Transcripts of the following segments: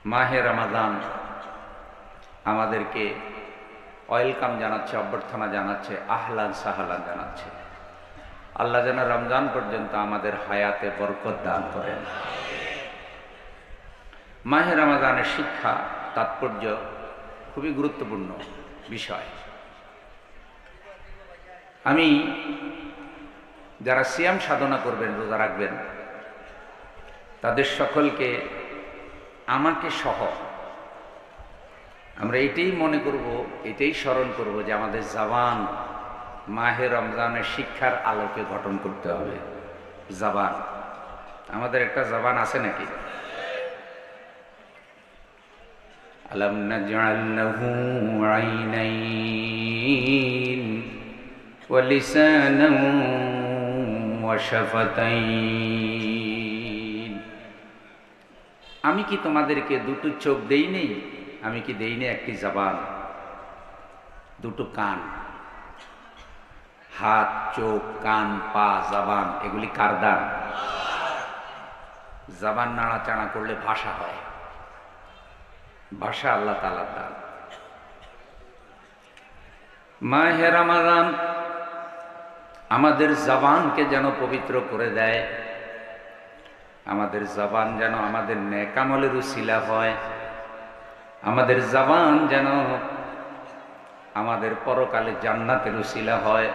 মাহে রমাদান আমাদেরকে ওয়েলকাম জানাচ্ছে, অভ্যর্থনা জানাচ্ছে, আহলান সাহলান জানাচ্ছে। আল্লাহ যেন রমজান পর্যন্ত আমাদের হায়াতে বরকত দান করেন। মাহে রমাদানের শিক্ষা তাৎপর্য খুবই গুরুত্বপূর্ণ বিষয়। আমি যারা সিয়াম সাধনা করবেন, রোজা রাখবেন, তাদের সকলকে, আমাকে সহ আমরা এটাই মনে করব, এটাই স্মরণ করব যে আমাদের জবান মাহে রমজানের শিক্ষার আলোকে গঠন করতে হবে। জবান, আমাদের একটা জবান আছে নাকি? আলাম নাজআল লাহু আইনাইন ওয়া লিসানান ওয়া শাফাতাইন। আমি কি তোমাদেরকে দুটো চোখ দেই নেই? আমি কি দেই নেই একটি জবান, দুটো কান? হাত, চোখ, কান, পা, জবান এগুলি কার দান? জবান নাড়াচাড়া করলে ভাষা হয়, ভাষা আল্লাহ তাআলার দান। মাহে রমাদান আমাদের জবানকে যেন পবিত্র করে দেয়, আমাদের জবান যেন আমাদের নেক আমলের উসিলা হয়, আমাদের জবান যেন আমাদের পরকালে জান্নাতের উসিলা হয়।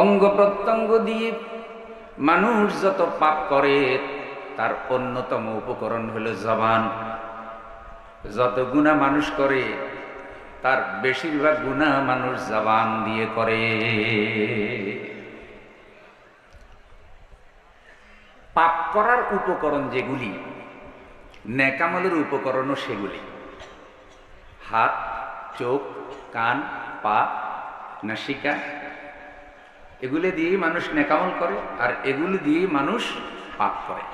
অঙ্গ প্রত্যঙ্গ দিয়ে মানুষ যত পাপ করে তার অন্যতম উপকরণ হলো জবান। যত গুনাহ মানুষ করে তার বেশিরভাগ গুনাহ মানুষ জবান দিয়ে করে। পাপ করার উপকরণ যেগুলি, নেক আমলের উপকরণও সেগুলি। হাত, চোখ, কান, পা, নাসিকা, এগুলি দিয়েই মানুষ নেক আমল করে, আর এগুলি দিয়েই মানুষ পাপ করে।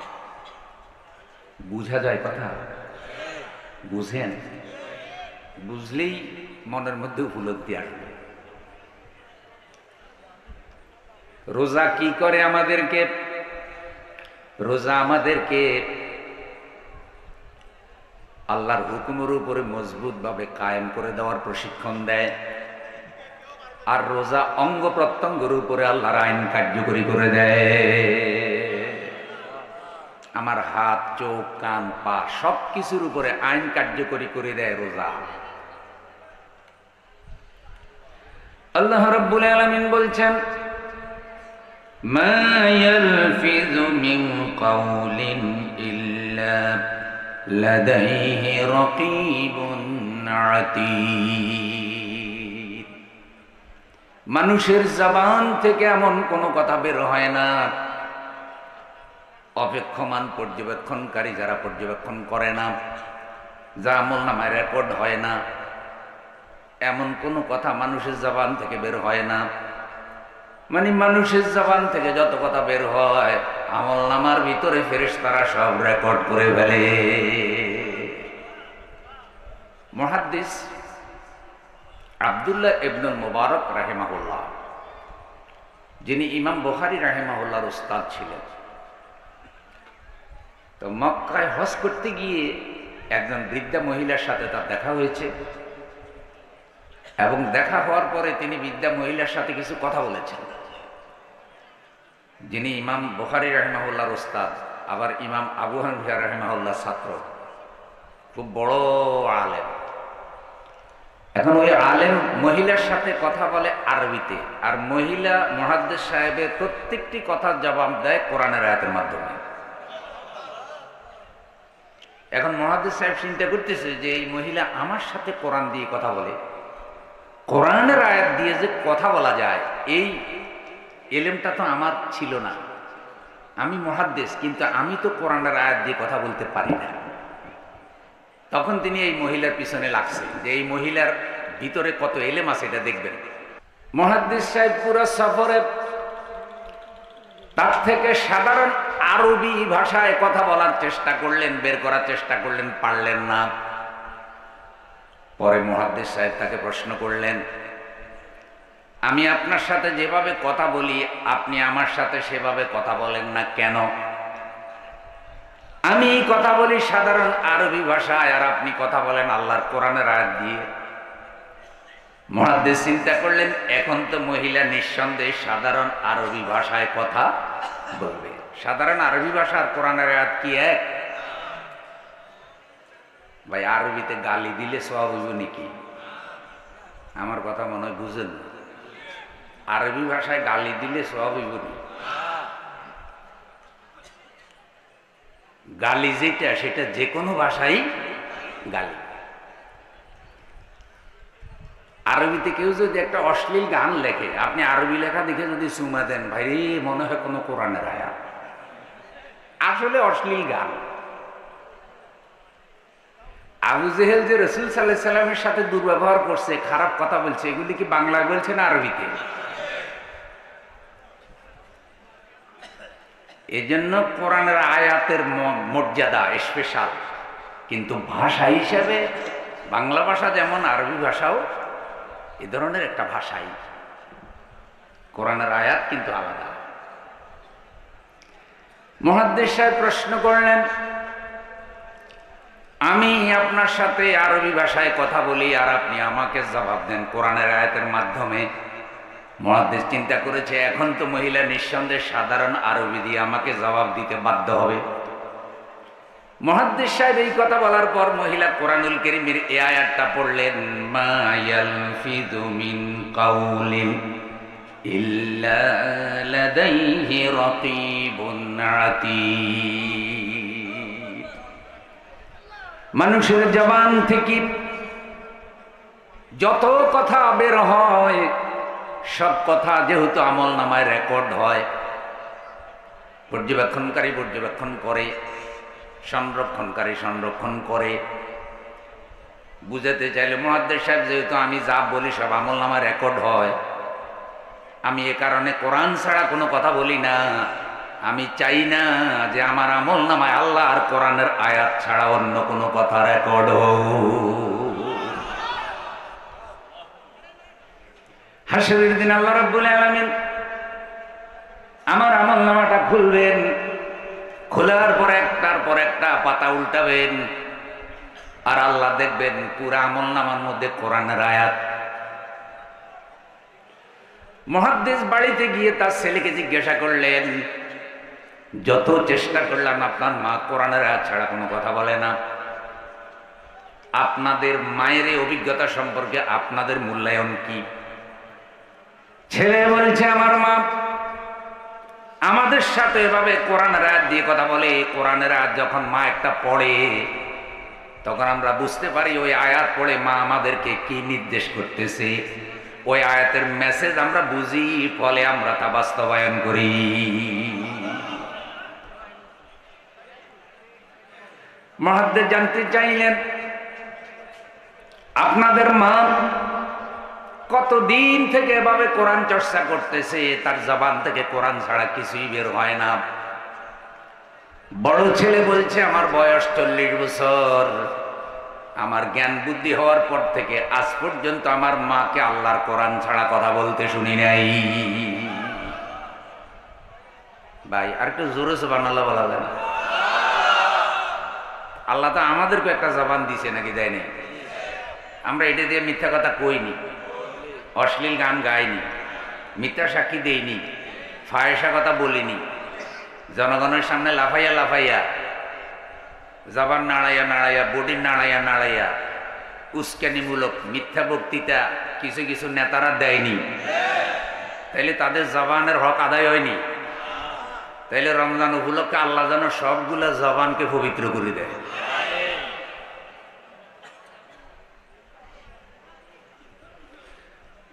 বুঝা যায় কথা? বুঝেন? বুঝলেই মনের মধ্যে উপলব্ধি আসবে। রোজা কি করে আমাদেরকে? রোজা আমাদেরকে আল্লাহর হুকুমের উপরে মজবুতভাবে কায়েম করে দেওয়ার প্রশিক্ষণ দেয়। আর রোজা অঙ্গ প্রত্যঙ্গের উপরে আল্লাহর আইন কার্যকরী করে দেয়। আমার হাত, চোখ, কান, পা সব কিছুর উপরে আইন কার্যকরী করে দেয় রোজা। আল্লাহ রাব্বুল আলামিন বলছেন, মা ইয়ালফিযু মিন কাওলিন ইল্লা লাদাইহি রাকীবুন আতীদ। মানুষের জবান থেকে এমন কোনো কথা বের হয় না, অপেক্ষমান পর্যবেক্ষণকারী যারা পর্যবেক্ষণ করে না, যা আমলনামায় রেকর্ড হয় না, এমন কোনো কথা মানুষের জবান থেকে বের হয় না। মানে মানুষের জবান থেকে যত কথা বের হয় আমলনামার ভিতরে ফেরেশতারা সব রেকর্ড করে ফেলে। মুহাদ্দিস আব্দুল্লাহ ইবনুল মুবারক রাহিমাহুল্লাহ, যিনি ইমাম বুখারী রাহিমাহুল্লাহর উস্তাদ ছিলেন, তো মক্কায় হজ করতে গিয়ে একজন বৃদ্ধা মহিলার সাথে তার দেখা হয়েছে, এবং দেখা হওয়ার পরে তিনি বৃদ্ধা মহিলার সাথে কিছু কথা বলেছেন। যিনি ইমাম বুখারী রাহিমাহুল্লাহর উস্তাদ, আবার ইমাম আবু হানিফা রাহিমাহুল্লাহর ছাত্র, খুব বড় আলেম। এখন ওই আলেম মহিলার সাথে কথা বলে আরবিতে, আর মহিলা মুহাদ্দিস সাহেবের প্রত্যেকটি কথার জবাব দেয় কোরআনের আয়াতের মাধ্যমে। এখন মুহাদ্দিস সাহেব চিন্তা করতেছে যে এই মহিলা আমার সাথে কোরআন দিয়ে কথা বলে, কোরআনের আয়াত দিয়ে যে কথা বলা যায় এই এলেমটা তো আমার ছিল না। আমি মুহাদ্দিস, কিন্তু আমি তো কোরআনের আয়াত দিয়ে কথা বলতে পারি না। তখন তিনি এই মহিলার পিছনে লাগছে যে এই মহিলার ভিতরে কত এলেম আছে এটা দেখবেন। মুহাদ্দিস সাহেব পুরো সফরে তার থেকে সাধারণ আরবি ভাষায় কথা বলার চেষ্টা করলেন, বের করার চেষ্টা করলেন, পারলেন না। পরে মুহাদ্দিস সাহেব তাকে প্রশ্ন করলেন, আমি আপনার সাথে যেভাবে কথা বলি আপনি আমার সাথে সেভাবে কথা বলেন না কেন? আমি কথা বলি সাধারণ আরবি ভাষায়, আর আপনি কথা বলেন আল্লাহর কোরআনের আয়াত দিয়ে। মুহাদ্দিস চিন্তা করলেন, এখন তো মহিলা নিঃসন্দেহে সাধারণ আরবি ভাষায় কথা বলবে। সাধারণ আরবি ভাষা আর কোরআনের আয়াত কি এক? ভাই, আরবিতে গালি দিলে সওয়াব হইব নাকি? আমার কথা মনে হয় বুঝেন না। আরবি ভাষায় গালি দিলে সওয়াব হইব না? গালি যেটা, সেটা যে কোনো ভাষাই গালি। আরবিতে কেউ যদি একটা অশ্লীল গান লেখে, আপনি আরবি লেখা দেখে যদি চুমা দেন, ভাই মনে হয় কোনো কোরআনের আয়াত, আসলে অশ্লীল গান। আবু জেহেল যে রাসূল সাল্লাল্লাহু আলাইহি সাল্লামের সাথে দুর্ব্যবহার করছে, খারাপ কথা বলছে, এগুলি কি বাংলায় বলছে না আরবিতে? এই জন্য কোরআনের আয়াতের মর্যাদা স্পেশাল, কিন্তু ভাষা হিসাবে বাংলা ভাষা যেমন, আরবি ভাষাও এ ধরনের একটা ভাষাই। কোরআনের আয়াত কিন্তু আলাদা। মুহাদ্দিস সাহেব প্রশ্ন করলেন, আমি আপনার সাথে আরবি ভাষায় কথা বলি আর আপনি আমাকে জবাব দেন কোরআনের আয়াতের মাধ্যমে। মুহাদ্দিস চিন্তা করেছে, এখন তো মহিলা নিঃসন্দেহে সাধারণ আরবি দিয়ে আমাকে জবাব দিতে বাধ্য হবে। মুহাদ্দিস সাহেব এই কথা বলার পর মহিলা কোরআনুল কারীমের এই আয়াতটা পড়লেন, মা ইয়ালফিযু মিন কাউলিন ইল্লা লাদাইহি রাকীবুন আতীদ। মানুষের জবান থেকে যত কথা বের হয়, সব কথা যেহেতু আমলনামায় রেকর্ড হয়, পর্যবেক্ষণকারী পর্যবেক্ষণ করে, সংরক্ষণকারী সংরক্ষণ করে। বুঝাতে চাইলে মুহাদ্দিস সাহেব, যেহেতু আমি যা বলি সব আমলনামায় রেকর্ড হয়, আমি এ কারণে কোরআন ছাড়া কোনো কথা বলি না। আমি চাই না যে আমার আমলনামায় আল্লাহ আর কোরআনের আয়াত ছাড়া অন্য কোনো কথা রেকর্ড হোক। হাসরের দিন আল্লাহ রাব্বুল আলামিন আমার আমলনামাটা খুলবেন, খোলার পর একটার পর একটা পাতা উল্টাবেন, আর আল্লাহ দেখবেন পুরা আমলনামার মধ্যে কোরআনের আয়াত। মুহাদ্দিস বাড়িতে গিয়ে তার ছেলেকে জিজ্ঞাসা করলেন, যত চেষ্টা করলাম আপনার মা কোরআনের আয়াত ছাড়া কোনো কথা বলে না, আপনাদের মায়ের এই অভিজ্ঞতা সম্পর্কে আপনাদের মূল্যায়ন কি? ছেলে বলছে, আমার মা আমাদের সাথে এভাবে কোরআনের আয়াত দিয়ে কথা বলে। কোরআনের আয়াত যখন মা একটা পড়ে, তখন আমরা বুঝতে পারি ওই আয়াত পড়ে মা আমাদেরকে কি নির্দেশ করতেছে। ওই আয়াতের মেসেজ আমরা বুঝি, ফলে আমরা তা বাস্তবায়ন করি। মুহাদ্দিস জানতে চাইলেন, আপনাদের মা কতদিন থেকে এভাবে কোরআন চর্চা করতেছে, তার জবান থেকে কোরআন ছাড়া কিছুই বের হয় না? বড় ছেলে বলছে, আমার বয়স 40 বছর। আমার জ্ঞান বুদ্ধি হওয়ার পর থেকে আজ পর্যন্ত আমার মাকে আল্লাহর কোরআন ছাড়া কথা বলতে শুনি নাই। ভাই, আর একটু জোরে সুবহানাল্লাহ বলা যায় না? আল্লাহ তো আমাদেরকে একটা জবান দিছে, নাকি দেয়নি? আমরা এটা দিয়ে মিথ্যা কথা কইনি, অশ্লীল গান গাইনি, মিথ্যা সাক্ষী দেইনি, ফাহেসা কথা বলিনি, জনগণের সামনে লাফাইয়া লাফাইয়া, জবান নাড়াইয়া নাড়াইয়া, বডি নাড়াইয়া নাড়াইয়া উস্কানিমূলক মিথ্যা বক্তৃতা কিছু কিছু নেতারা দেয়নি। তাইলে তাদের জবানের হক আদায় হয়নি? তাইলে রমজান উপলক্ষে আল্লাহ যেন সবগুলা জবানকে পবিত্র করে দেয়।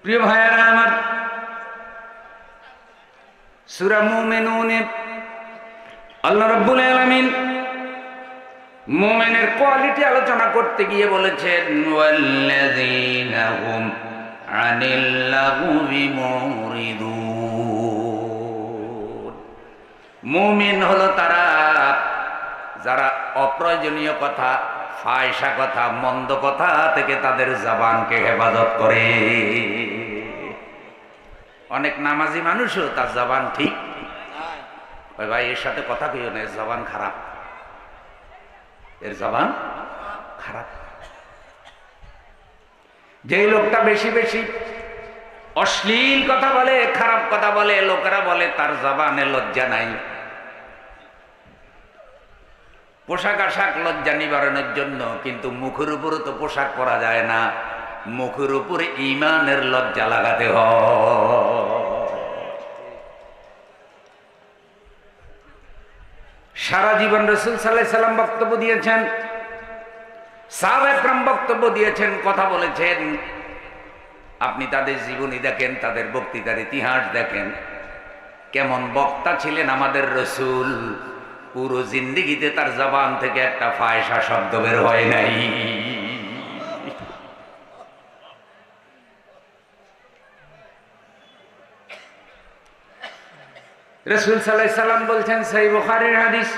প্রিয় ভাইয়েরা আমার, সূরা মুমিনুনে আল্লাহ রাব্বুল আলামিন মুমিনের কোয়ালিটি আলোচনা করতে গিয়ে বলেছেন, ওয়াল্লাযীনা হুম আনিল লাগবি মুরিদুন। মুমিন হলো তারা যারা অপ্রয়োজনীয় কথা, ফায়সা কথা, মন্দ কথা থেকে তাদের জবানকে হেফাজত করে। অনেক নামাজি মানুষও তার জবান ঠিক, ভাই এর সাথে কথা কইও না, জবান খারাপ। এর জবান খারাপ। যে লোকটা বেশি বেশি অশ্লীল কথা বলে, খারাপ কথা বলে, লোকেরা বলে তার জবানে লজ্জা নাই। পোশাক আশাক লজ্জা নিবারণের জন্য, কিন্তু মুখের উপরে তো পোশাক পরা যায় না, মুখের উপরে ঈমানের লজ্জা লাগাতে হয়। সারা জীবন রাসূল সাল্লাল্লাহু আলাইহি সাল্লাম বক্তব্য দিয়েছেন, সাহাবায়ে কেরাম বক্তব্য দিয়েছেন, কথা বলেছেন। আপনি তাদের জীবনী দেখেন, তাদের বক্তৃতার ইতিহাস দেখেন, কেমন বক্তা ছিলেন আমাদের রাসূল। পুরো জিন্দেগিতে তার জবান থেকে একটা ফায়সা শব্দ বের হয় নাই। রাসূল সাল্লাল্লাহু আলাইহি সাল্লাম বলছেন, সহিহ বুখারীর হাদিস,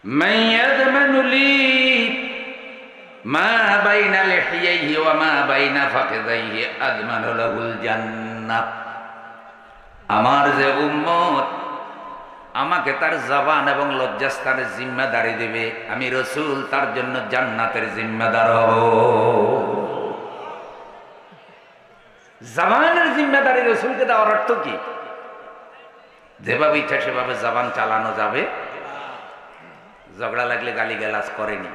মান ইয়াদমানু লি মা বাইনা লিহিয়াইহি ওয়া মা বাইনা ফাকিদাইহি আযমানু লাহুল জান্নাহ। আমার যে উম্মত আমাকে তার জবান এবং লজ্জাস্থানের জিম্মাদারি দেবে, আমি রাসূল তার জন্য জান্নাতের জিম্মাদার হব। জবানের জিম্মাদারি রাসূলকে দেওয়ার অর্থ কি? যেভাবে ইচ্ছা সেভাবে জবান চালানো যাবে? ঝগড়া লাগলে গালিগালাজ করেনি,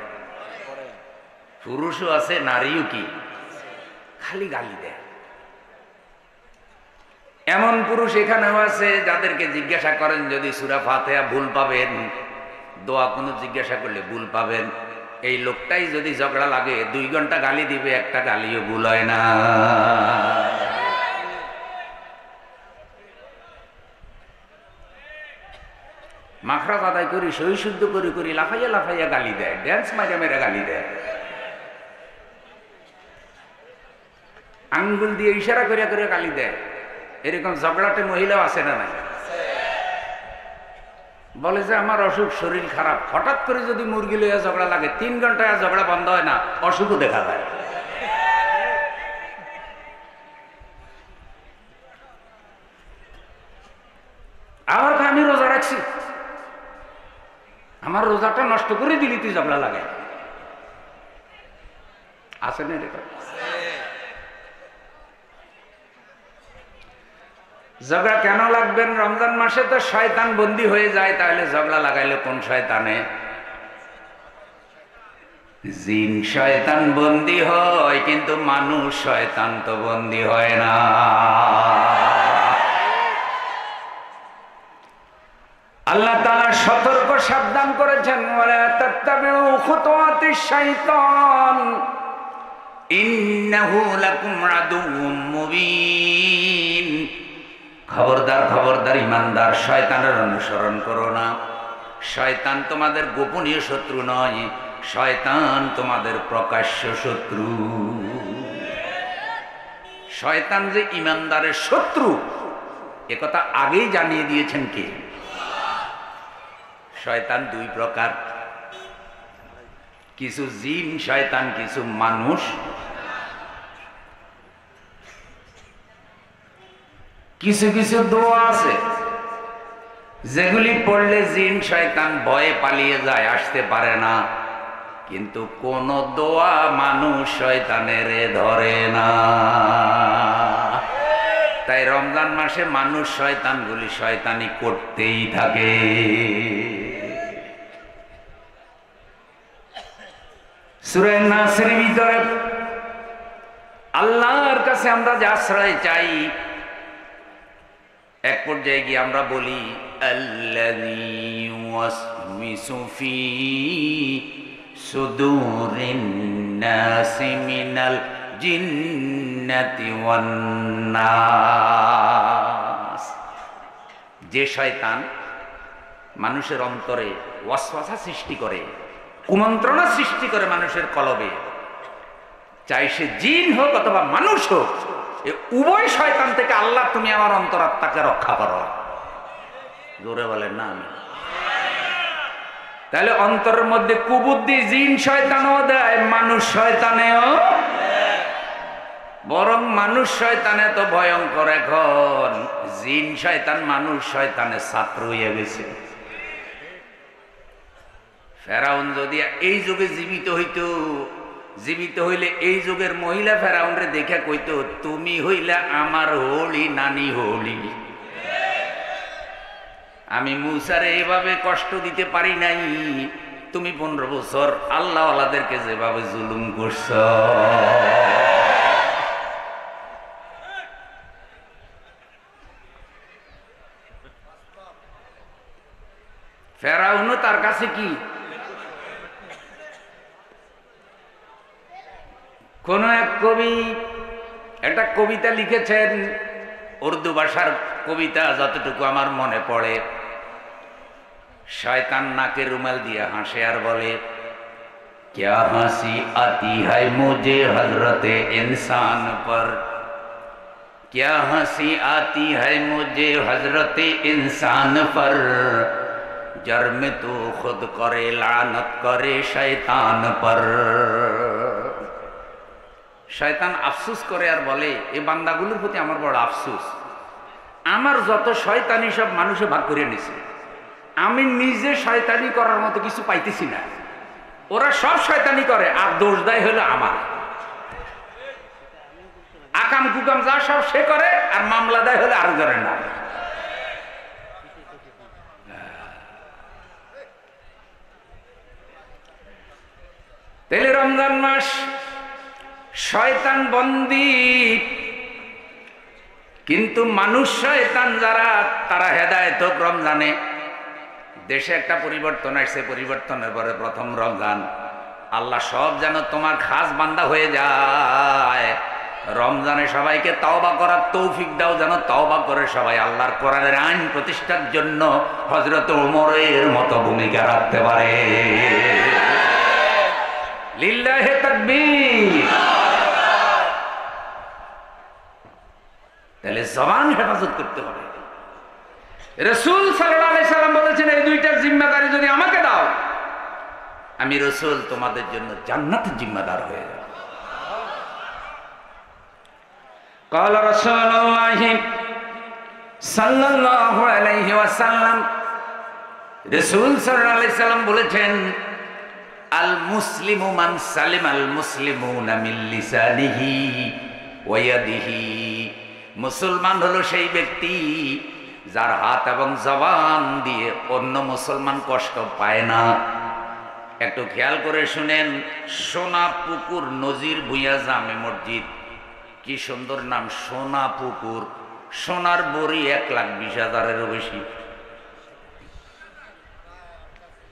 পুরুষও আছে নারীও কি খালি গালি দেয়। এমন পুরুষ এখানেও আছে যাদেরকে জিজ্ঞাসা করেন যদি সূরা ফাতিহা ভুল পাবেন, দোয়া কোনো জিজ্ঞাসা করলে ভুল পাবেন, এই লোকটাই যদি ঝগড়া লাগে 2 ঘন্টা গালি দিবে, একটা গালিও ভুল হয় না। মাখরাজ আদায় করি, সহি শুদ্ধ করি করি লাফাইয়া লাফাইয়া গালি দেয়, ড্যান্স মাইরা মেরা গালি দেয়, আঙ্গুল দিয়ে ইশারা করিয়া করিয়া গালি দেয়। এরকম ঝগড়াটে মহিলাও আছে না নাই? বলে যে আমার অসুখ, শরীর খারাপ, হঠাৎ করে যদি মুরগি লইয়া ঝগড়া লাগে 3 ঘন্টায় ঝগড়া বন্ধ হয় না, অসুখও দেখা যায়। আবার আমি রোজা রাখছি, আমার রোজাটা নষ্ট করে দিলি তুই ঝগড়া লাগে, আছে না এরকম? ঝগড়া কেন লাগবেন? রমজান মাসে তো শয়তান বন্দী হয়ে যায়, তাহলে ঝগড়া লাগাইলে কোন শয়তানে? জিন শয়তান বন্দী হয়, কিন্তু মানুষ শয়তান তো বন্দী হয় না। আল্লাহ তাআলা সতর্ক সাবধান করেছেন, ওয়ালা তাত্তাবিউ খুতুওয়াতিশ শাইতান ইন্নাহু লাকুম আদুউম মুবিন। খবরদার খবরদার ইমানদার, শয়তানের অনুসরণ করো না। শয়তান তোমাদের গোপনীয় শত্রু নয়, শয়তান তোমাদের প্রকাশ্য শত্রু। শয়তান যে ইমানদারের শত্রু একথা আগেই জানিয়ে দিয়েছেন কে? শয়তান 2 প্রকার, কিছু জিন শয়তান, কিছু মানুষ। কিছু কিছু দোয়া আছে যেগুলি পড়লে জিন শয়তান ভয়ে পালিয়ে যায়, আসতে পারে না, কিন্তু কোন দোয়া মানুষ শয়তানের ধরে না। তাই রমজান মাসে মানুষ শয়তানগুলি শয়তানি করতেই থাকে। সূরা নাসের ভিতরে আল্লাহর কাছে আমরা যে আশ্রয় চাই, এক পর্যায়ে গিয়ে আমরা বলি আল্লাযী ইউওয়াসওয়িসু ফী সুদুরিন নাসি মিনাল জিন্নাতি ওয়ান নাস। যে শয়তান মানুষের অন্তরে ওয়াসওয়াসা সৃষ্টি করে, কুমন্ত্রণা সৃষ্টি করে মানুষের কলবে, চাই সে জিন হোক অথবা মানুষ হোক, এই উভয় শয়তান থেকে আল্লাহ তুমি আমার অন্তরাত্মাকে রক্ষা করো। জোরে বলেন না আমি? তাহলে অন্তরের মধ্যে কুবুদ্ধি জিন শয়তানও দেয়, মানুষ শয়তানেও। বরং মানুষ শয়তানে তো ভয়ঙ্কর, এখন জিন শয়তান মানুষ শয়তানের ছাত্র হয়ে গেছে। ফেরাউন যদি এই যুগে জীবিত হইতো, জীবিত হইলে এই যুগের মহিলা ফেরাউনরে দেখে কইতো, তুমি হইলা আমার হোলি নানি হোলি। আমি মূসারে এভাবে কষ্ট দিতে পারি নাই, তুমি 15 বছর আল্লাহওয়ালাদেরকে যেভাবে জুলুম করছ। ফেরাউনও তার কাছে কি কোন এক কবি একটা কবিতা লিখেছেন, উর্দু ভাষার কবিতা, যতটুকু আমার মনে পড়ে। শয়তান নাকে রুমাল দিয়ে হাসে আর বলে, क्या हंसी आती है मुझे हजरते इंसान पर, क्या हंसी आती है मुझे हजरते इंसान पर, जर्म तो खुद करे लानत करे शैतान पर। শয়তান আফসোস করে আর বলে, এই বান্দাগুলোর প্রতি আমার বড় আফসোস, আমার যত শয়তানি সব মানুষে ভাগ করে নিছে, আমি নিজে শয়তানি করার মতো কিছু পাইতেছি না। ওরা সব শয়তানি করে আর দোষ দেয় হলো আমার। আকাম কুকাম যা সব সে করে আর মামলা দেয় হলো আরেকজনের নাম। তাহলে রমজান মাস শয়তান বন্দী, কিন্তু মানুষ শয়তান যারা, তারা হেদায়েত হোক রমজানে। দেশে একটা পরিবর্তন আসছে, পরিবর্তনের পরে প্রথম রমজান। আল্লাহ সব যেন তোমার খাস বান্দা হয়ে যায়। রমজানে সবাইকে তওবা করার তৌফিক দাও, যেন তওবা করে সবাই আল্লাহর কোরআনের আইন প্রতিষ্ঠার জন্য হযরত ওমরের মতো ভূমিকা রাখতে পারে। লিল্লাহি তাকবীর। তাহলে জবান হেফাজত করতে হবে। রাসূল সাল্লাল্লাহু আলাইহি সাল্লাম বলেছেন, এই দুইটার জিম্মাদারি যদি আমাকে দাও, আমি রাসূল তোমাদের জন্য জান্নাতের জিম্মাদার হয়ে যাব। قال رسول الله صلى الله عليه وسلم, রাসূল সাল্লাল্লাহু আলাইহি সাল্লাম বলেছেন, আল মুসলিমু মান সালিমাল মুসলিমুনা মিন লিসানিহি ওয়া ইয়াদিহি। মুসলমান হলো সেই ব্যক্তি যার হাত এবং জবান দিয়ে অন্য মুসলমান কষ্ট পায় না। একটু খেয়াল করে শুনেন, সোনা পুকুর নজির ভুইয়া জামে মসজিদ, কি সুন্দর নাম, সোনা পুকুর। সোনার বড়ি 1,20,000-এরও বেশি।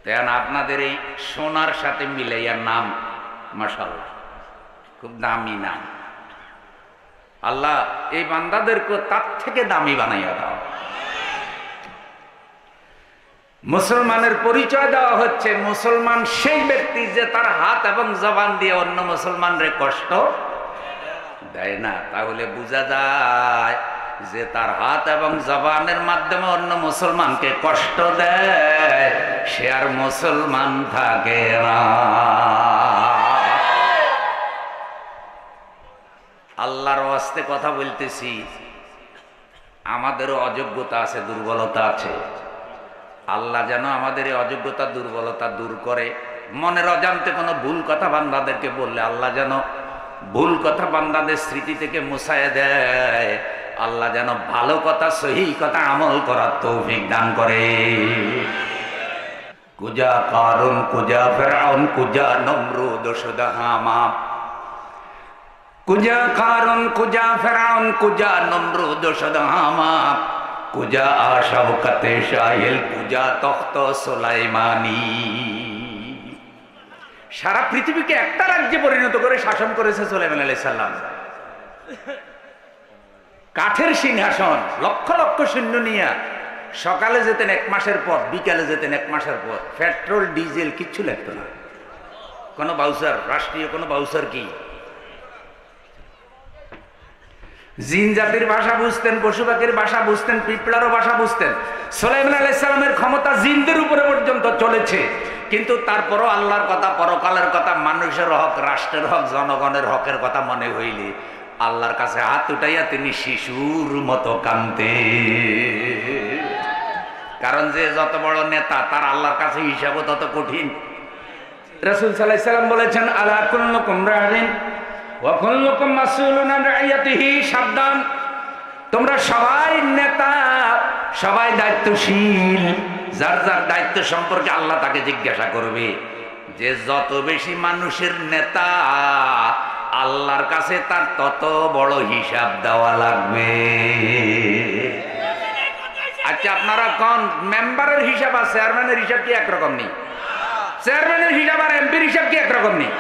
তেন আপনাদের এই সোনার সাথে মিলাইয়া নাম, মাশাআল্লাহ, খুব দামি নাম। আল্লাহ এই বান্দাদেরকে তার থেকে দামি বানাইয়া দাও। মুসলমানের পরিচয় দেওয়া হচ্ছে, মুসলমান সেই ব্যক্তি যে তার হাত এবং জবান দিয়ে অন্য মুসলমানরে কষ্ট দেয় না। তাহলে বোঝা যায় যে তার হাত এবং জবানের মাধ্যমে অন্য মুসলমানকে কষ্ট দেয়, সে আর মুসলমান থাকে না। আল্লাহর ওয়াস্তে কথা বলতেছি, আমাদেরও অযোগ্যতা আছে, দুর্বলতা আছে। আল্লাহ যেন আমাদের এই অযোগ্যতা দুর্বলতা দূর করে। মনের অজান্তে কোনো ভুল কথা বান্দাদেরকে বললে আল্লাহ যেন ভুল কথা বান্দাদের স্মৃতি থেকে মুছায় দেয়। আল্লাহ যেন ভালো কথা, সহি কথা আমল করার তৌফিক দান করে। কুজা কারুন, কুজা ফিরআউন, কুজা নমরুদ শুদা হামা, কুজা কারুন, কুজা ফিরআউন, কুজা নমরুদ শুদা হামা, কুজা আশাওকাতে শাহিল, কুজা তখ্ত সুলাইমানি। সারা পৃথিবীকে একটা রাজ্যে পরিণত করে শাসন করেছে সুলাইমান আলাইহিস সালাম। কাঠের সিংহাসন, লক্ষ লক্ষ সৈন্য নিয়ে সকালে যেতেন 1 মাসের পর, বিকালে যেতেন 1 মাসের পর। পেট্রোল ডিজেল কিচ্ছু লাগতো না, কোনো বাউসার, রাষ্ট্রীয় কোনো বাউসার কি। জিন জাতির ভাষা বুঝতেন, পশু পাখির ভাষা বুঝতেন, পিঁপড়ারও ভাষা বুঝতেন। সুলাইমান আলাইহিস সালামের ক্ষমতা জিনদের উপরে পর্যন্ত চলেছে, কিন্তু তারপরও আল্লাহর কথা, পরকালের কথা, মানুষের হক, রাষ্ট্রের হক, জনগণের হকের কথা মনে হইলে আল্লাহর কাছে হাত উঠাইয়া তিনি শিশুর মতো কাঁদতে। কারণ যে যত বড় নেতা, তার আল্লাহর কাছে হিসাবও তত কঠিন। রাসূল সাল্লাল্লাহু আলাইহি সাল্লাম বলেছেন, আলা কুল্লুকুম রা'ইন ওয়া কুল্লুকুম মাসউলুন আন রা'ইয়াতিহি। সাবধান, তোমরা সবাই নেতা, সবাই দায়িত্বশীল। যার যার দায়িত্ব সম্পর্কে আল্লাহ তাকে জিজ্ঞাসা করবে। যে যত বেশি মানুষের নেতা, আল্লাহর কাছে তার তত বড় হিসাব দেওয়া লাগবে। আচ্ছা, আপনারা কোন মেম্বারের হিসাব আর চেয়ারম্যানের হিসাব কি একরকম নেই? চেয়ারম্যানের হিসাব আর এমপির হিসাব কি একরকম নেই?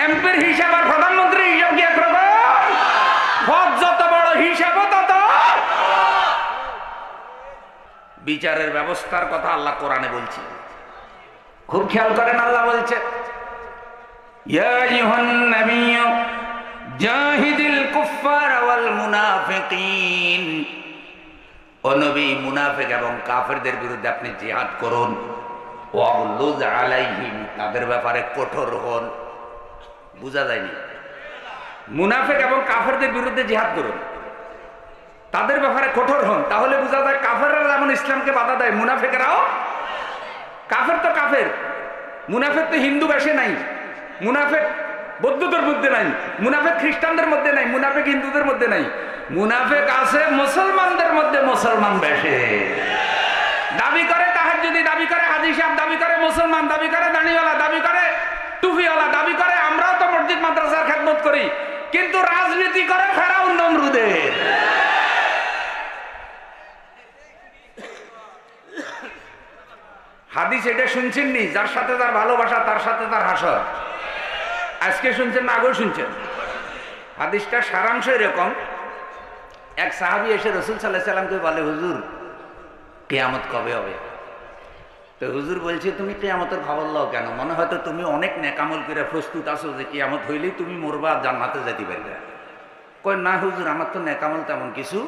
এমপির হিসাব আর প্রধানমন্ত্রীর হিসাব কি একরকম? হজ যত বড় হিসাব তত। বিচারের ব্যবস্থার কথা আল্লাহ কোরআনে বলছে, খুব খেয়াল করেন। আল্লাহ বলছে, ইয়া আইয়ুহান নাবিয়্যু জাহিদিল কুফফার ওয়াল মুনাফিকিন। ও নবী, মুনাফিক এবং কাফেরদের বিরুদ্ধে আপনি জিহাদ করুন। ওয়াগলুজ আলাইহিম, তাদের ব্যাপারে কঠোর হন। বুঝা যায়নি? মুনাফিক এবং কাফেরদের বিরুদ্ধে জিহাদ করুন, তাদের ব্যাপারে কঠোর হন। তাহলে বোঝা যায় কাফেররা যেমন ইসলামকে বাধা দেয়, মুনাফিকরাও। কাফের তো কাফের, মুনাফিক তো হিন্দু বেশে নাই, মুনাফিক বৌদ্ধদের মধ্যে নাই, মুনাফিক খ্রিস্টানদের মধ্যে নাই, মুনাফিক হিন্দুদের মধ্যে নাই। মুনাফিক আছে মুসলমানদের মধ্যে, মুসলমান বেশে। দাবি করে তাহাজ্জুদি, দাবি করে হাজী সাহেব, দাবি করে মুসলমান, দাবি করে দাড়িওয়ালা, দাবি করে টুপিওয়ালা, দাবি করে আমরাও তো মসজিদ মাদ্রাসার খেদমত করি, কিন্তু রাজনীতি করে ফেরাউন নমরুদের। হাদিস এটা শুনছেন নি? যার সাথে তার ভালোবাসা তার সাথে তার হাসর। আজকে শুনছেন না আগেও শুনছেন? হাদিসটার সারাংশ এরকম, এক সাহাবী এসে রাসূল সাল্লাল্লাহু আলাইহি সাল্লামকে বলে, হুজুর কিয়ামত কবে হবে? তো হুজুর বলছে, তুমি কিয়ামতের খবর লও কেন? মনে হয়তো তুমি অনেক নেকামল করে প্রস্তুত আছো যে কিয়ামত হইলেই তুমি মরবা, জান্নাতে যেতে পারবে। কই না হুজুর, আমার তো নেকামল তেমন কিছু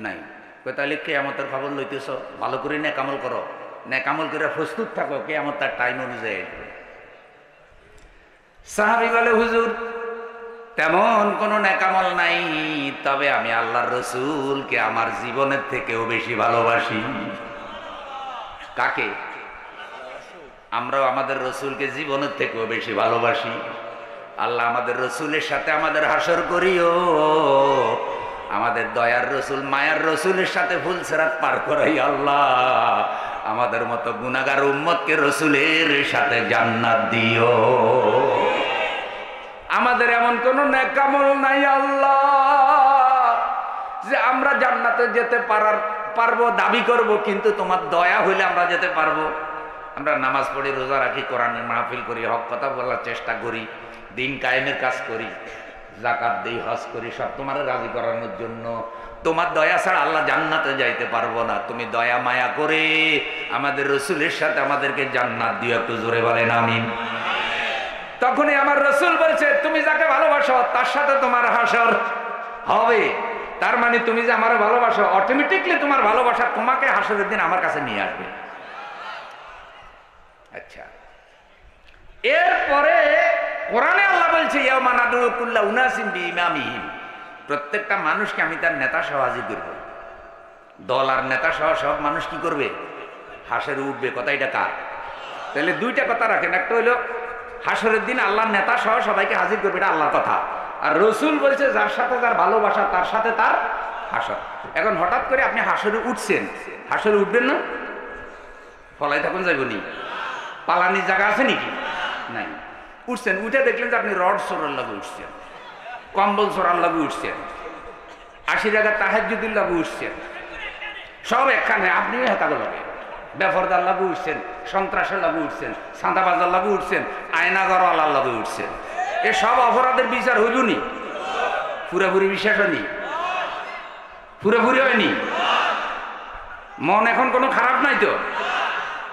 নাই। কই তাহলে কিয়ামতের খবর লইতেছ, ভালো করে নেকামল করো, নেকামল করে প্রস্তুত থাকো, কিয়ামত তার টাইম অনুযায়ী আসবে। সাহাবী বলে, হুজুর তেমন কোনো নেকামল নাই, তবে আমি আল্লাহর রসুলকে আমার জীবনের থেকেও বেশি ভালোবাসি। কাকে? আমরাও আমাদের রসুলকে জীবনের থেকেও বেশি ভালোবাসি। আল্লাহ আমাদের রসুলের সাথে আমাদের হাসর করিও, আমাদের দয়ার রসুল মায়ার রসুলের সাথে ফুল সিরাত পার করাই। আল্লাহ আমাদের মতো গুনাহগার উম্মতকে রসুলের সাথে জান্নাত দিও। আমাদের এমন কোন নেকামল নাই আল্লাহ যে আমরা জান্নাতে যেতে পারবো, দাবি করব, কিন্তু তোমার দয়া হইলে আমরা যেতে পারবো। আমরা নামাজ পড়ি, রোজা রাখি, কোরআনের মাহফিল করি, হক কথা বলার চেষ্টা করি, দিন কায়েমের কাজ করি, যাকাত দেই, হজ করি, সব তোমার রাজি করানোর জন্য। তোমার দয়া ছাড়া আল্লাহ জান্নাতে যাইতে পারবো না। তুমি দয়া মায়া করে আমাদের রসুলের সাথে আমাদেরকে জান্নাত দিও। একটু জোরে বলেন আমিন। তখনই আমার রসুল বলছে, তুমি যাকে ভালোবাসো তার সাথে তোমার হাসর হবে। তার মানে তুমি যে আমার ভালোবাসো, অটোমেটিকলি তোমার ভালোবাসা তোমাকে হাসরের দিন আমার কাছে নিয়ে আসবে। আচ্ছা, এরপরে কোরআনে আল্লাহ বলছে, ইয়াউমা নাদউ কুল্লা উনাসিন বিইমামিহিম, প্রত্যেকটা মানুষকে আমি তার নেতা সহ হাজির করব। দল আর নেতা সহ সব মানুষ কি করবে? হাসরে উঠবে। কথা এটা কার? তাহলে দুইটা কথা রাখেন, একটা হইলো হাসরের দিন আল্লাহর নেতা সহ সবাইকে হাজির করবে, এটা আল্লাহর কথা। আর রসুল বলছে, যার সাথে যার ভালোবাসা তার সাথে তার হাসর। এখন হঠাৎ করে আপনি হাসরে উঠছেন, হাসরে উঠবেন না? ফলাই থাকুন যাইবনি? পালানির জায়গা আছে নাকি? নাই। উঠছেন, উঠে দেখলেন যে আপনি রড চোরার লাগে উঠছেন, কম্বল চোরার লাগে উঠছেন, 80 জায়গা তাহাজ্জুদের লাগে উঠছেন, সব একখানে। আপনিও হেতাগো লাগে বেফরদার লাগু উঠছেন, সন্ত্রাসের লাগু উঠছেন, সাঁদাবাজার লাগু উঠছেন, আয়নাগরওয়ালার লাগু উঠছেন। এ সব অপরাধের বিচার হইল নি? পুরোপুরি বিশ্বাস হয়নি? পুরোপুরি হয়নি? মন এখন কোনো খারাপ নাই তো?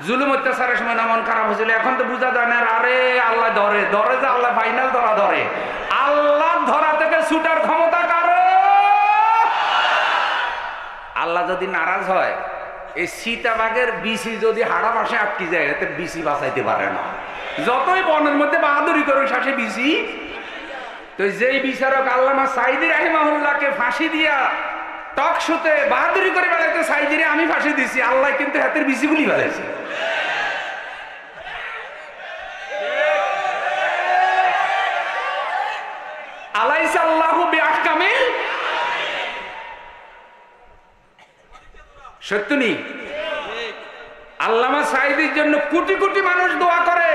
জুলুম অত্যাচারের সময় না মন খারাপ হয়েছিল, এখন তো বোঝা যায় না। আরে আল্লাহ ধরে ধরে যে আল্লাহ ফাইনাল ধরা ধরে। আল্লাহ ধরা থেকে ছুটার ক্ষমতা কারো। আল্লাহ যদি নারাজ হয়, এই সীতাবাগের বিসি যদি হাড়া পাশে আটকে যায়, এতে বিসি বাঁচাইতে পারে না। যতই বনের মধ্যে বাহাদুরি করে শাসে বিসি। তো যেই বিচারক আল্লামা সাইদি রাহিমাহুল্লাহকে ফাঁসি দিয়া টক শোতে বাহাদুরি করে বেড়াইতে, সাইদিরে আমি ফাঁসি দিছি, আল্লাহ কিন্তু হাতের বিসিগুলি বেড়াইছে। সত্য নি? আল্লামা সাঈদীর জন্য কোটি কোটি মানুষ দোয়া করে,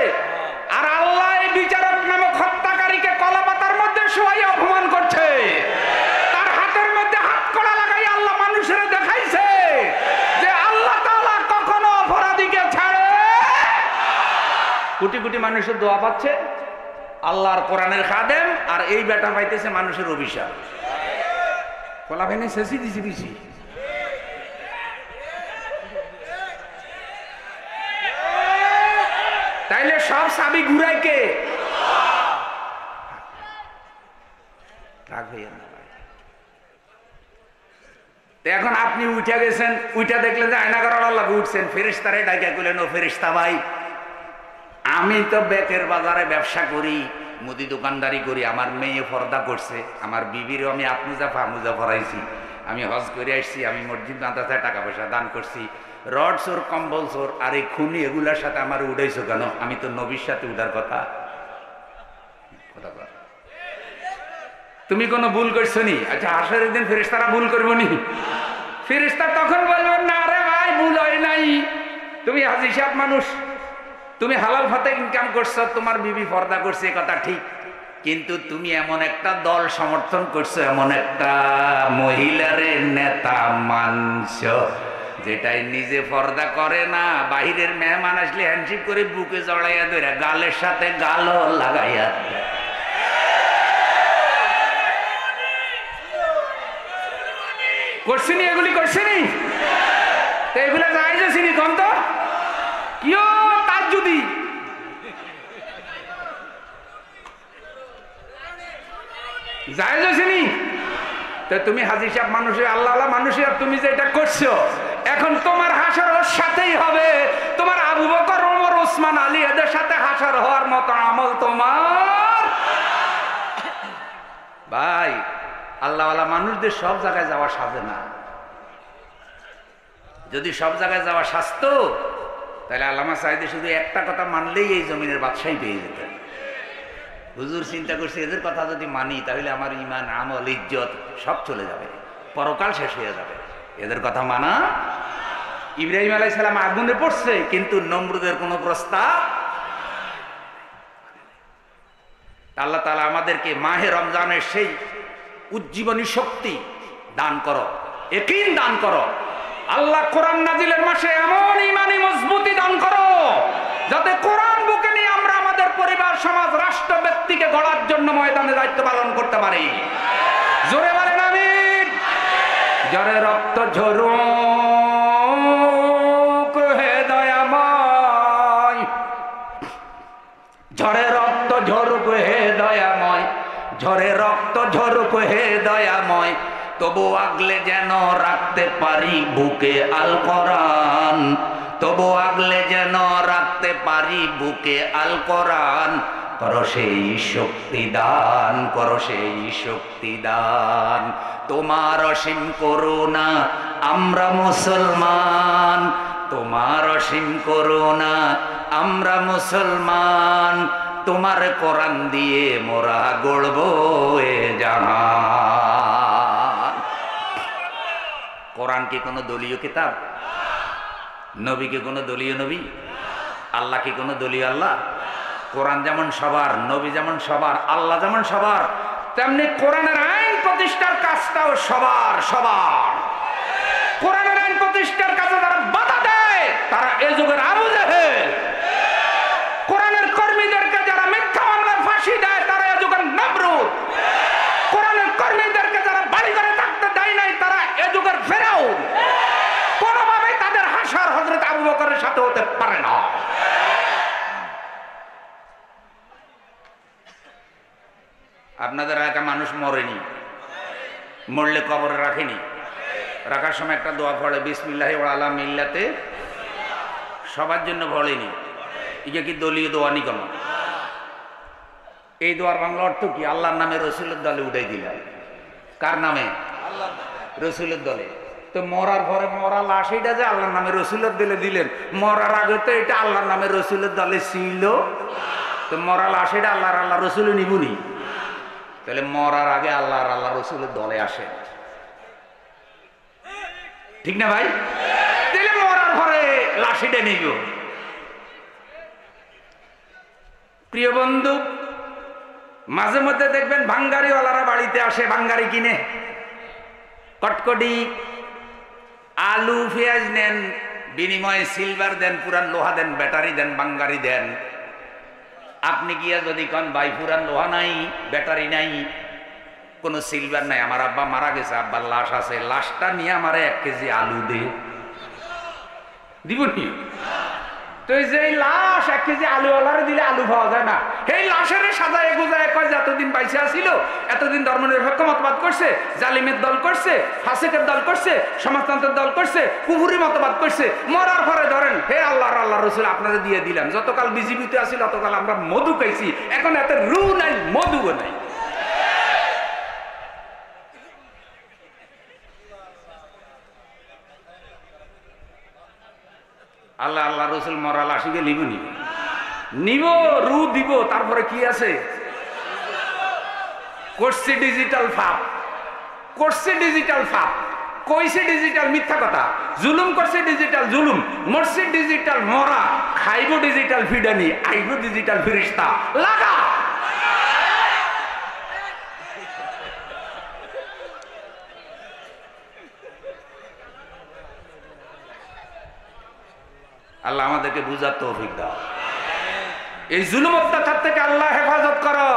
আর আল্লাহ এই বিচারক নামক হত্যাকারীকে কলাপাতার মধ্যে শোয়াই অপমান করছে। তার হাতের মধ্যে হাত কড়া লাগাই আল্লাহ মানুষের দেখাইছে যে আল্লাহ তাআলা কখনো অপরাধীকে ছাড়ে। কোটি কোটি মানুষের দোয়া পাচ্ছে, আল্লাহর কোরআনের খাদেম, আর এই বেটা পাইতেছে মানুষের অভিশাপ। কলা ভাই শেষই দিছি দিছি। তাইলে সব চাবি ঘুরাই কে? রাগ হইয়া না। এখন আপনি উঠে গেছেন, উঠে দেখলেন যে আয়না করার লাগে উঠছেন, ফেরেশতারে ডাইকা কইলেন, ও ফেরেশতা ভাই, আমি তো বেতের বাজারে ব্যবসা করি, মুদি দোকানদারি করি, আমার মেয়ে পর্দা করছে, আমার বিবিরও আমি আপমুজা ফামুজা পড়াইছি, আমি হজ করে আসছি, আমি মসজিদ মাদ্রাসায় টাকা পয়সা দান করছি, রড চোর কম্বল চোর আর এই খুনি এগুলার সাথে আমার উঠাইছো কেন? আমি তো নবীর সাথে উঠার কথা। তুমি কোনো ভুল করছো নি? আচ্ছা, হাসরের দিন ফেরেশতারা ভুল করবো নি? ফেরেশতা তখন বলবেন, না রে ভাই, ভুল হয় নাই, তুমি হাজী সাহেব মানুষ, তুমি হালাল পথে ইনকাম করছো, তোমার বিবি পর্দা করছে, কথা ঠিক, কিন্তু তুমি এমন একটা দল সমর্থন করছো, এমন একটা মহিলারে নেতা মানছ যেটাই নিজে পর্দা করে না, বাহিরের মেহমান আসলে হ্যান্ডশেক করে বুকে জড়াইয়া ধরে গালের সাথে গালও লাগাইয়া দেয়। করছিনি এগুলি? করছিনি? তো এগুলো যাই যাচ্ছিনি কম তো কিও তার যদি যাই যাচ্ছিনি, তো তুমি হাজী সাহেব মানুষের, আল্লাহ মানুষের, তুমি যে এটা করছো, এখন তোমার হাসর ওর সাথেই হবে। তোমার আবু বকর, ওমর, ওসমান, আলী এদের সাথে হাসর হওয়ার মতো আমল তোমার। ভাই, আল্লাহওয়ালা মানুষদের সব জায়গায় যাওয়া সাজে না। যদি সব জায়গায় যাওয়া সাজতো, তাহলে আল্লামা সাঈদী শুধু একটা কথা মানলেই এই জমিনের বাদশাহী পেয়ে যেতেন। হুজুর চিন্তা করছে, এদের কথা যদি মানি তাহলে আমার ইমান, আমল, ইজ্জত সব চলে যাবে, পরকাল শেষ হয়ে যাবে। এদের কথা মানা। ইব্রাহিম আলাইহিস সালাম আগুনে পড়ছে, কিন্তু নমরুদের কোনো প্রস্তাব। আল্লাহ তাআলা আমাদেরকে মাহে রমজানের সেই উজ্জীবনী শক্তি দান করো, ইয়াকিন দান করো। আল্লাহ কোরআন নাজিলের মাসে এমন ইমানি মজবুতি দান করো যাতে কোরআন বুকে নিয়ে আমরা আমাদের পরিবার, সমাজ, রাষ্ট্র, ব্যক্তিকে গড়ার জন্য ময়দানে দায়িত্ব পালন করতে পারি। জোরে বলেন আমিন। জরে রক্ত ঝরুক হে দয়াময়, ঝরে রক্ত ঝরুক হে দয়াময়, ঝরে রক্ত ঝরুক হে দয়াময়, তবু আগলে যেন রাখতে পারি বুকে আল কোরআন, তবু আগলে যেন রাখতে পারি বুকে আল কোরআন। করো সেই শক্তি দান, করো সেই শক্তি দান, তোমার অসীম করুণা আমরা মুসলমান, তোমার অসীম করুণা আমরা মুসলমান, তোমার কোরআন দিয়ে মোরা গড়ব এ জাহান। কোরআন কি কোনো দলীয় কিতাব? নবী কি কোনো দলীয় নবী? আল্লাহ কি কোনো দলীয় আল্লাহ? কোরআন যেমন সবার, নবী যেমন সবার, আল্লাহ যেমন সবার, তেমনি কোরআনের আইন প্রতিষ্ঠার কাজটাও সবার সবার। কোরআনের আইন প্রতিষ্ঠার কাজে যারা বাধা দেয় তারা এ যুগের আবু জেহেল। কোরআনের কর্মীদেরকে যারা মিথ্যা মামলার ফাঁসি দেয় তারা এ যুগের নমরুদ। কোরআনের কর্মীদেরকে যারা বাড়ি ঘরে থাকতে দেয় নাই তারা এ যুগের ফেরাউন। কোনোভাবেই তাদের হাসর হযরত আবু বকরের সাথে হতে পারে না। আপনাদের এলাকা মানুষ মরেনি, মরলে কবরে রাখেনি, রাখার সময় একটা দোয়া পড়ে, বিসমিল্লাহি ওয়া আলা মিল্লাতে, সবার জন্য পড়েনি। এটা কি দলীয় দোয়া নি? কেন এই দোয়ার বাংলা অর্থ কি? আল্লাহর নামে রসুলের দলে উঠাই দিলাম। কার নামে? রসুলের দলে। তো মরার পরে মরা লাশ এটা যে আল্লাহর নামে রসুলের দলে দিলেন, মরার আগে তো এটা আল্লাহর নামে রসুলের দলে ছিল। তো মরা লাশ এটা আল্লাহর আল্লাহ রসুল নিবুনি, তাহলে মরার আগে আল্লাহর আল্লাহ রসুলের দলে আসে, ঠিক না ভাই? লাশিটা নিব। প্রিয় বন্ধু, মাঝে মধ্যে দেখবেন ভাঙ্গারিওয়ালারা বাড়িতে আসে, ভাঙ্গারি কিনে কটকটি আলু পেঁয়াজ নেন, বিনিময়ে সিলভার দেন, পুরান লোহা দেন, ব্যাটারি দেন, ভাঙ্গারি দেন। আপনি গিয়া যদি কন ভাই পুরান লোহা নাই, ব্যাটারি নাই, কোনো সিলভার নাই, আমার আব্বা মারা গেছে, আব্বার লাশ আছে, লাশটা নিয়ে আমারে 1 কেজি আলু দে, দিব নি? তো এই যে লাশ 1 কেজি আলুওয়ালারে দিলে আলু পাওয়া যায় না, এই লাশের সাজায় গোজায় কয় যে এতদিন বাইসে আসিল, এতদিন ধর্মনিরপেক্ষ মতবাদ করছে, জালিমের দল করছে, ফাসিকের দল করছে, সমাজতন্ত্রের দল করছে, কুফুরি মতবাদ করছে, মরার পরে ধরেন হে আল্লাহ রসুল আপনারা দিয়ে দিলাম, যতকাল বিজিবিতে আসিল ততকাল আমরা মধু খাইছি, এখন এত রু নাই, মধুও নাই। আল্লাহ রসুল মরা লাশিকে নিব নিব, রু দিব, তারপরে কি আছে? করছে ডিজিটাল ফাপ, করছে ডিজিটাল ফাপ, কইছে ডিজিটাল মিথ্যা কথা, জুলুম করছে ডিজিটাল জুলুম, মরছে ডিজিটাল মরা, খাইব ডিজিটাল ফিডানি, আইব ডিজিটাল ফিরিস্তা, লাগা। আল্লাহ আমাদেরকে বুঝার তৌফিক দাও। এই জুলুম অত্যাচার থেকে আল্লাহ হেফাজত করো।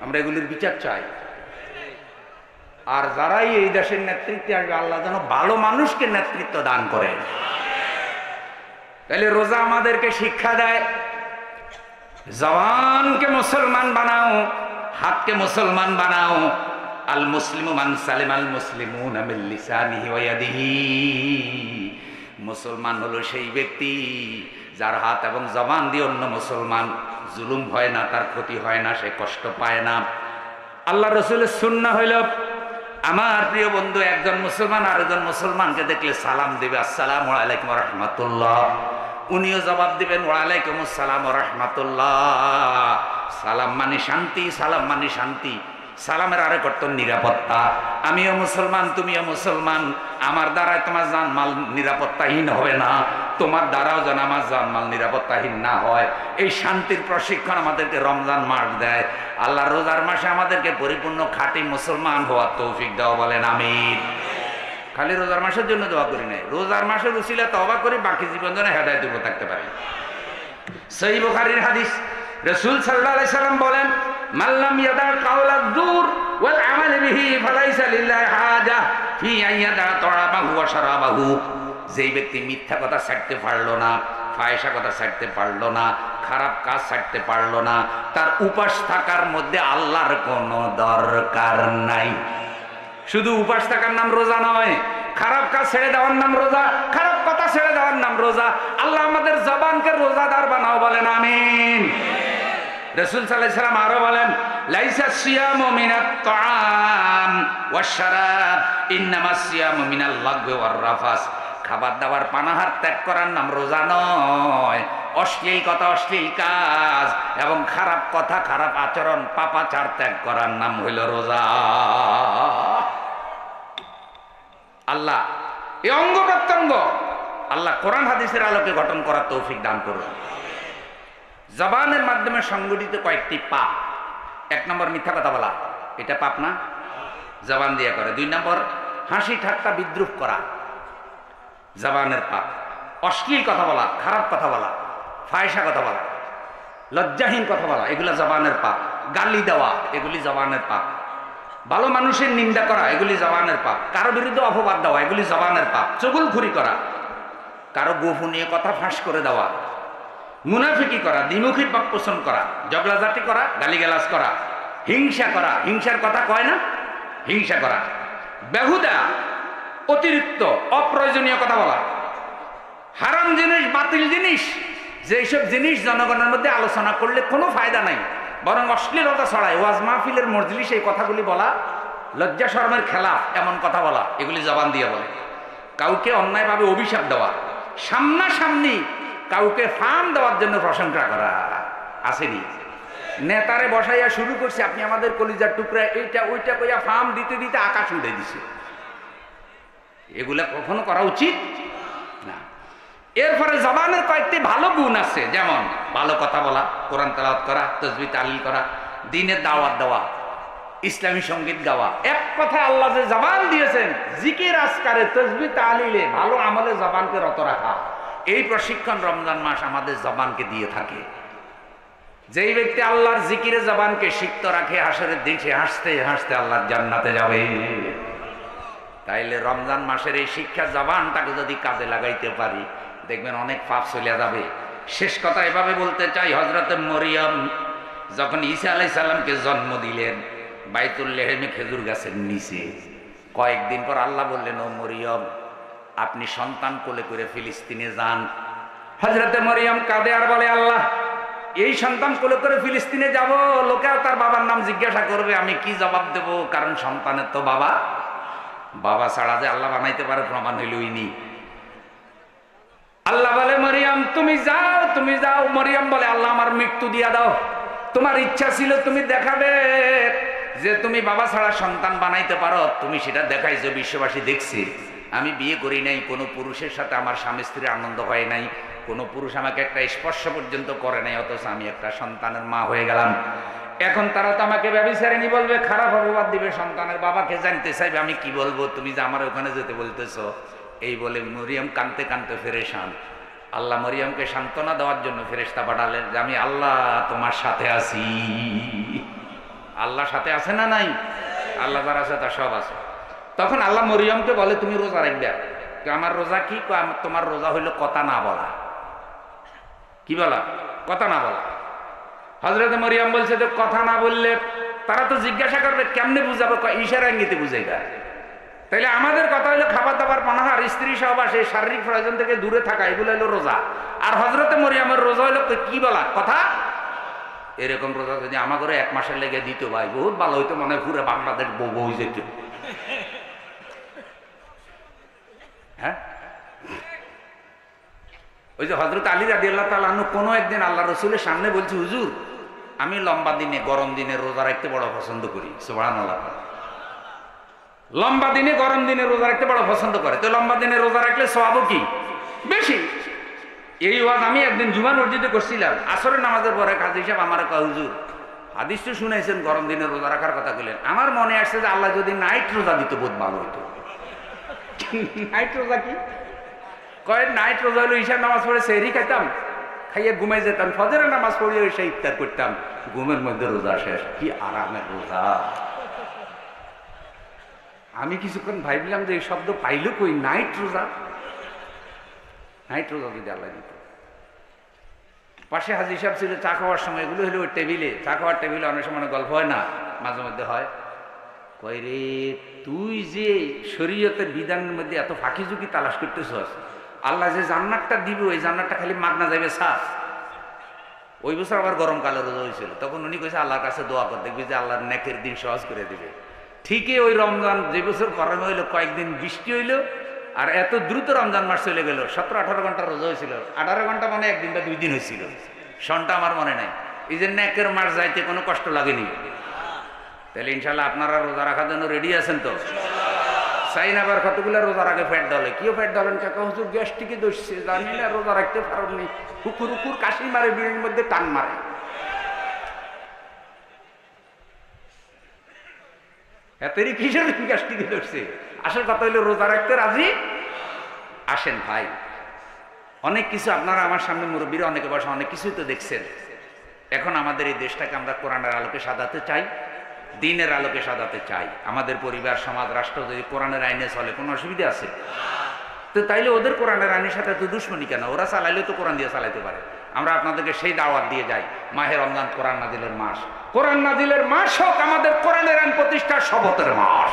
আমরা এগুলির বিচার চাই। আর যারাই এই দেশের নেতৃত্বে আসবে আল্লাহ যেন ভালো মানুষকে নেতৃত্ব দান করে। তাহলে রোজা আমাদেরকে শিক্ষা দেয়, জবানকে মুসলমান বানাও, হাতকে মুসলমান বানাও। আল মুসলিমু মান সালিম আল মুসলিমুনা মিন লিসানিহি ওয়া ইয়াদিহি। মুসলমান হলো সেই ব্যক্তি যার হাত এবং জবান দিয়ে অন্য মুসলমান জুলুম হয় না, তার ক্ষতি হয় না, সে কষ্ট পায় না। আল্লাহ রসুলের সুন্নাহ হইল, আমার প্রিয় বন্ধু একজন মুসলমান আরেকজন মুসলমানকে দেখলে সালাম দিবে, আসসালামু আলাইকুম ওয়া রাহমাতুল্লাহ। উনিও জবাব দিবেন ওয়া আলাইকুম আসসালাম ওয়া রাহমাতুল্লাহ। সালাম মানে শান্তি, সালাম মানে শান্তি। সালামের আরেক অর্থ নিরাপত্তা। আমিও মুসলমান, তুমিও মুসলমান, আমার দ্বারাই তোমার জানমাল নিরাপত্তাহীন হবে না, তোমার দ্বারাও যেন আমার জানমাল নিরাপত্তাহীন না হয়। এই শান্তির প্রশিক্ষণ আমাদেরকে রমজান মাস দেয়। আল্লাহ রোজার মাসে আমাদেরকে পরিপূর্ণ খাঁটি মুসলমান হওয়ার তৌফিক দাও, বলেন আমিন। খালি রোজার মাসের জন্য দোয়া করি নাই, রোজার মাসের উসিলা তওবা করি, বাকি জীবন যেন হেদায়েতের উপর থাকতে পারে। সহিহ বুখারীর হাদিস, রাসূল সাল্লাল্লাহু আলাইহি সাল্লাম বলেন, মান লাম ইয়াদা কাওলা যুর ওয়াল আমাল বিহি ফালাইসা লিল্লাহি হাজা ফি আইয়াদা তারাবাহু ওয়া শারাবাহু। যেই ব্যক্তি মিথ্যা কথা ছাড়তে পারলো না, ফায়সা কথা ছাড়তে পারলো না, খারাপ কাজ ছাড়তে পারলো না, তার উপাস থাকার মধ্যে আল্লাহর কোনো দরকার নাই। শুধু উপাস থাকার নাম রোজা নয়, খারাপ কাজ ছেড়ে দেওয়ার নাম রোজা, খারাপ কথা ছেড়ে দেওয়ার নাম রোজা। আল্লাহ আমাদের জবানকে রোজাদার বানাও, বলেন আমিন। রাসূল সাল্লাল্লাহু আলাইহি ওয়াসাল্লাম আরো বলেন, লাইসা সিয়ামু মিনাত তাআম ওয়াশ শারাব ইন্নামাস সিয়ামু মিনাল লাগwi ওয়ার রাফাস। খাবার দাবার পানাহার ত্যাগ করার নাম রোজা নয়। অশ্লীল কথা, অশ্লীল কাজ এবং খারাপ কথা, খারাপ আচরণ, পাপাচার ত্যাগ করার নাম হইল রোজা। আল্লাহ এই অঙ্গ প্রত্যঙ্গ আল্লাহ কোরআন হাদিসের আলোকে গঠন করার তৌফিক দান করুন। জবানের মাধ্যমে সংগঠিত কয়েকটি পাপ। 1 নম্বর মিথ্যা কথা বলা, এটা পাপ না? জবান দিয়ে করে। 2 নম্বর হাসি ঠাট্টা বিদ্রুপ করা, জবানের পাপ। অশ্লীল কথা বলা, খারাপ কথা বলা, ফায়সা কথা বলা, লজ্জাহীন কথা বলা, এগুলা জবানের পাপ। গালি দেওয়া, এগুলি জবানের পাপ। ভালো মানুষের নিন্দা করা, এগুলি জবানের পাপ। কারো বিরুদ্ধে অপবাদ দেওয়া, এগুলি জবানের পাপ। চুগলখুরি করা, কারো গোপনীয় কথা ফাঁস করে দেওয়া, মুনাফিকি করা, দ্বিমুখী পাপ পোষণ করা, ঝগড়াঝাটি করা, গালিগালাজ করা, হিংসা করা, হিংসার কথা কয় না, হিংসা করা, বেহুদা অতিরিক্ত অপ্রয়োজনীয় কথা বলা, হারাম জিনিস, বাতিল জিনিস, যেসব জিনিস জনগণের মধ্যে আলোচনা করলে কোনো ফায়দা নাই, বরং অশ্লীলতা ছড়ায়, ওয়াজ মাহফিলের মজলিসে এই কথাগুলি বলা, লজ্জা শরমের খেলাফ এমন কথা বলা, এগুলি জবান দিয়ে বলে। কাউকে অন্যায়ভাবে অভিশাপ দেওয়া, সামনাসামনি কাউকে ফার্ম দেওয়ার জন্য প্রশংসা করা, আসেনি? নেতারে বসাইয়া শুরু করছে, আপনি আমাদের কলিজার টুকরা, এইটা ওইটা কইয়া ফার্ম দিতে দিতে আকাশ উড়ে দিছে। এগুলা কখনো করা উচিত এরপরে জবানের কয়েকটি ভালো গুণ আছে, যেমন ভালো কথা বলা, কোরআন তেলাওয়াত করা, তাসবিহ তাহলিল করা, দ্বীনের দাওয়াত দেওয়া, ইসলামী সঙ্গীত গাওয়া। এক কথা আল্লাহ যে জবান দিয়েছেন, জিকির আজকারে, তাসবিহ তাহলিলে, ভালো আমলে জবানকে রত রাখা, এই প্রশিক্ষণ রমজান মাস আমাদের জবানকে দিয়ে থাকে। যেই ব্যক্তি আল্লাহর জিকিরে জবানকে সিক্ত রাখে, হাসরের দিন সে হাসতে হাসতে আল্লাহর জান্নাতে যাবে। তাইলে রমজান মাসের এই শিক্ষা জবানটাকে যদি কাজে লাগাইতে পারি, দেখবেন অনেক পাপ চলে যাবে। শেষ কথা এভাবে বলতে চাই, হযরত মরিয়ম যখন ঈসা আলাইহিস সালামকে জন্ম দিলেন বাইতুল লেহেমে খেজুর গাছের নিচে, কয়েকদিন পর আল্লাহ বললেন, ও মরিয়ম, আপনি সন্তান কোলে করে ফিলিস্তিনে যান। হযরত মরিয়ম কাঁদে আর বলে, আল্লাহ, এই সন্তান কোলে করে ফিলিস্তিনে যাব, লোকে তার বাবার নাম জিজ্ঞাসা করবে, আমি কি জবাব দেব? কারণ সন্তানের তো বাবা ছাড়া যে আল্লাহ বানাইতে পারে প্রমাণ হইলই নি। আল্লাহ বলে, মরিয়ম তুমি যাও। মরিয়ম বলে, আল্লাহ, আমার মৃত্যু দিয়া দাও। তোমার ইচ্ছা ছিল তুমি দেখাবে যে তুমি বাবা ছাড়া সন্তান বানাইতে পারো, তুমি সেটা দেখাইছো, বিশ্ববাসী দেখছে। আমি বিয়ে করি নাই, কোনো পুরুষের সাথে আমার স্বামী স্ত্রীর আনন্দ হয় নাই, কোনো পুরুষ আমাকে একটা স্পর্শ পর্যন্ত করে নাই, অথচ আমি একটা সন্তানের মা হয়ে গেলাম। এখন তারা তো আমাকে ব্যভিচারিণী বলবে, খারাপ অপবাদ দিবে, সন্তানের বাবাকে জানতে চাইবে, আমি কি বলবো? তুমি যে আমার ওখানে যেতে বলতেছো। এই বলে মরিয়ম কাঁদতে কাঁদতে ফেরেশান। আল্লাহ মরিয়মকে সান্ত্বনা দেওয়ার জন্য ফেরেশতা পাঠালেন যে আমি আল্লাহ তোমার সাথে আছি। আল্লাহ সাথে আছে না নাই? আল্লাহ যার আছে তার সব আছে। তখন আল্লাহ মরিয়মকে বলে, তুমি রোজা রাখবে। আমার রোজা কি? তোমার রোজা হইল কথা না বলা। কি বলা? কথা না বলা। হযরত মরিয়ম বলছে যে কথা না বললে তারা তো জিজ্ঞাসা করবে, কেমনে বুঝাবো? ইশারা ইঙ্গিতে বুঝাইবা। তাইলে আমাদের কথা হইলো খাবার দাবার, পানাহার, স্ত্রী সহবাস, এই শারীরিক প্রয়োজন থেকে দূরে থাকা, এগুলো হলো রোজা। আর হযরত মরিয়মের রোজা হইলো কি বলা? কথা। এরকম রোজা যদি আমার ঘরে 1 মাসের লেগে দিত, ভাই বহুত ভালো হইতো, মনে হয় পুরো বাংলাদেশ বউ বউ যেত। হ্যাঁ, ওই যে হযরত আলী রাদিয়াল্লাহু তাআলা আনহু কোনো একদিন আল্লাহ রাসূলের সামনে বলছে, হুজুর, আমি লম্বা দিনে, গরম দিনে রোজা রাখতে বড় পছন্দ করি। সুবহানাল্লাহ। লম্বা দিনে, গরম দিনে রোজা রাখতে বড় পছন্দ করে। তো লম্বা দিনে রোজা রাখলে সওয়াবও কি বেশি। এই ওয়াজ আমি একদিন জুমা মসজিদে করছিলাম। আসরের নামাজের পরে কাজী সাহেব আমার কয়, হুজুর, হাদিস তো শুনাইছেন গরম দিনে রোজা রাখার কথা কইলেন। আমার মনে আসছে যে আল্লাহ যদি নাইট রোজা দিত বহুত ভালো হইতো। নাইট রোজা কি? কয় নাইট রোজা হলো ঈশার নামাজ পড়ে সেহরি খাইতাম, খাইয়ে ঘুমাই যেতাম, ফজরের নামাজ পড়িয়ে এসে ইফতার করতাম, ঘুমের মধ্যে রোজা শেষ। কি আরামের রোজা। আমি কিছুক্ষণ ভাবলাম যে এই শব্দ পাইলো কই? নাইট রোজা। নাইট রোজা যদি আল্লাহ দিত। পাশে হাজী সাহেব ছিল চা খাওয়ার সময়, এগুলো হলো ওই টেবিলে, চা খাওয়ার টেবিলে অনেক সময় গল্প হয় না, মাঝে মধ্যে হয়। কয় রে, তুই যে শরীয়তের বিধানের মধ্যে এত ফাঁকি ঝুঁকি তালাশ করতেছস, আল্লাহ যে জান্নাতটা দিবে ওই জান্নাতটা খালি মাগনা যাবে শ্বাস। ওই বছর আবার গরমকালে রোজা হয়েছিল, তখন উনি কইছে আল্লাহর কাছে দোয়া কর, দেখবি যে আল্লাহর নেকের দিন সহজ করে দিবে। ঠিকই ওই রমজান যে বছর গরম হইলো, কয়েকদিন বৃষ্টি হইলো, আর এত দ্রুত রমজান মাস চলে গেল। 17-18 ঘন্টা রোজা হয়েছিল। 18 ঘন্টা মানে একদিন বা 2 দিন হয়েছিল, সনটা আমার মনে নাই। এই যে নেকের মাস যাইতে কোনো কষ্ট লাগেনি। তাহলে ইনশাল্লাহ আপনারা রোজা রাখার জন্য রেডি আছেন তো? চাই না আবার কতগুলো রোজার আগে ফ্যাট দলে, কেউ ফ্যাট দলেন কাকা, হুজুর গ্যাস্ট্রিকে দোষছে, জানি না রোজা রাখতে পারেননি, কুকুর কুকুর কাশি মারে, বিড়ির মধ্যে টান মারে। এতেরই কিসের গ্যাস্ট্রিকে দোষছে? আসল কথা হইলো রোজা রাখতে রাজি আসেন ভাই। অনেক কিছু আপনারা আমার সামনে মুরব্বীরা অনেকে বসে, অনেক কিছুই তো দেখছেন। এখন আমাদের এই দেশটাকে আমরা কোরআনের আলোকে সাজাতে চাই, দ্বীনের আলোকে সাজাতে চাই। আমাদের পরিবার, সমাজ, রাষ্ট্র যদি কোরআনের আইনে চলে, কোনো অসুবিধা আছে? তো তাইলে ওদের কোরআনের আইনের সাথে তো দুশ্মনী কেন? ওরা চালাইলে তো কোরআন দিয়ে চালাইতে পারে। আমরা আপনাদেরকে সেই দাওয়াত দিয়ে যাই, মাহে রমজান কোরআন নাজিলের মাস। কোরআন নাজিলের মাস হোক আমাদের কোরআনের আইন প্রতিষ্ঠার শপথের মাস।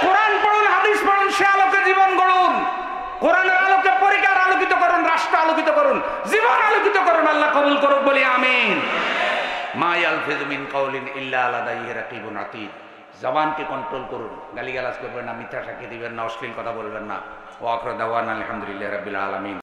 কোরআন পড়ুন, হাদিস পড়ুন, সে আলোকে জীবন গড়ুন। কোরআনের আলোকে পরিবার আলোকিত করুন, রাষ্ট্র আলোকিত করুন, জীবন আলোকিত করুন। আল্লাহ কবুল করুক, বলি আমিন। মা ইয়ালফিযু মিন কাওলিন ইল্লা লাদাইহি রাকিবুন আতীদ। জবানকে কন্ট্রোল করুন, গালিগালাজ করবেন না, মিথ্যা সাক্ষী দিবেন না, অশ্লীল কথা বলবেন না। ওয়া আখিরু দাওয়ানা আলহামদুলিল্লাহি রাব্বিল আলামিন।